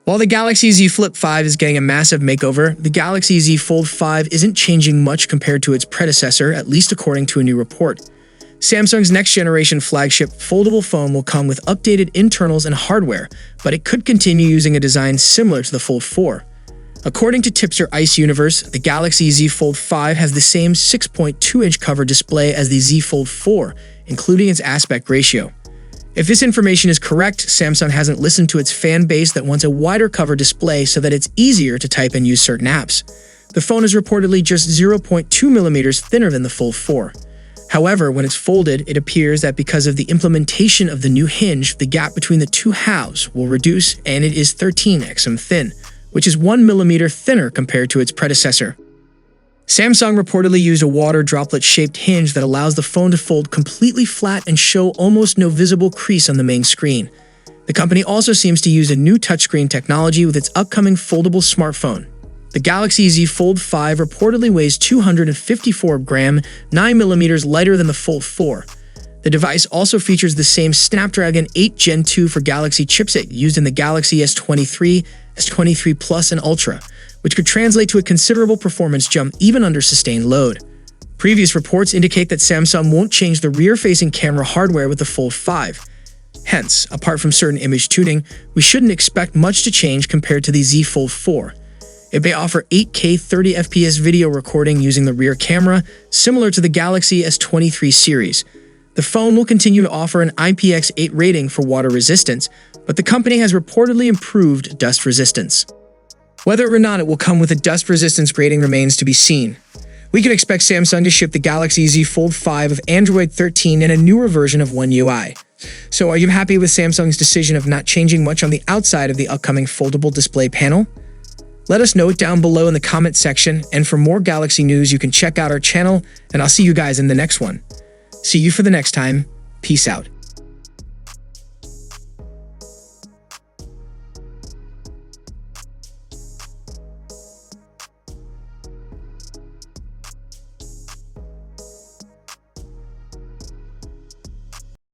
While the Galaxy Z Flip 5 is getting a massive makeover, the Galaxy Z Fold 5 isn't changing much compared to its predecessor, at least according to a new report. Samsung's next-generation flagship foldable phone will come with updated internals and hardware, but it could continue using a design similar to the Fold 4. According to Tipster Ice Universe, the Galaxy Z Fold 5 has the same 6.2-inch cover display as the Z Fold 4, including its aspect ratio. If this information is correct, Samsung hasn't listened to its fan base that wants a wider cover display so that it's easier to type and use certain apps. The phone is reportedly just 0.2 millimeters thinner than the Fold 4. However, when it's folded, it appears that because of the implementation of the new hinge, the gap between the two halves will reduce, and it is 13 mm thin, which is 1 millimeter thinner compared to its predecessor. Samsung reportedly used a water droplet-shaped hinge that allows the phone to fold completely flat and show almost no visible crease on the main screen. The company also seems to use a new touchscreen technology with its upcoming foldable smartphone. The Galaxy Z Fold 5 reportedly weighs 254 grams, 9 millimeters lighter than the Fold 4. The device also features the same Snapdragon 8 Gen 2 for Galaxy chipset used in the Galaxy S23, S23 Plus, and Ultra, which could translate to a considerable performance jump even under sustained load. Previous reports indicate that Samsung won't change the rear-facing camera hardware with the Fold 5. Hence, apart from certain image tuning, we shouldn't expect much to change compared to the Z Fold 4. It may offer 8K 30fps video recording using the rear camera, similar to the Galaxy S23 series. The phone will continue to offer an IPX8 rating for water resistance, but the company has reportedly improved dust resistance. Whether or not it will come with a dust resistance rating remains to be seen. We can expect Samsung to ship the Galaxy Z Fold 5 of Android 13 and a newer version of One UI. So are you happy with Samsung's decision of not changing much on the outside of the upcoming foldable display panel? Let us know it down below in the comment section, and for more Galaxy news you can check out our channel, and I'll see you guys in the next one. See you for the next time. Peace out.